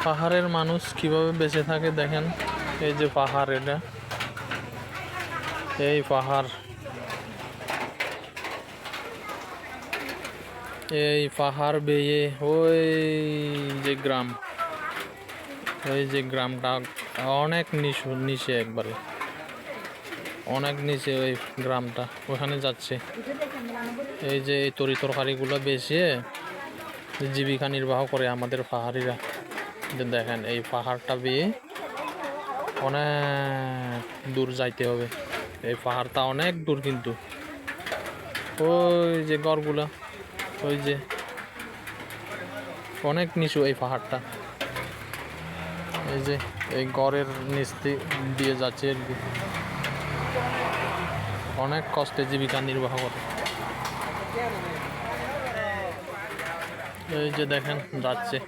পাহাড়ের মানুষ কিভাবে বেঁচে থাকে দেখেন। এই যে পাহাড়, এটা এই পাহাড়, এই পাহাড় বেয়ে ওই যে গ্রাম, ওই যে গ্রামটা অনেক নিচে একবারে অনেক নিচে ওই গ্রামটা, ওখানে যাচ্ছে। এই যে এই তরি তরকারিগুলো বেচিয়ে জীবিকা নির্বাহ করে আমাদের পাহাড়িরা। দেখেন এই পাহাড়টা বেয়ে অনেক দূর যাইতে হবে। এই পাহাড়টা অনেক দূর, কিন্তু ওই যে গড়গুলা, ওই যে অনেক নিচু এই পাহাড়টা। এই যে এই গড়ের নিচ দিয়ে যাচ্ছে আর কি, অনেক কষ্টে জীবিকা নির্বাহ করে। এই যে দেখেন যাচ্ছে।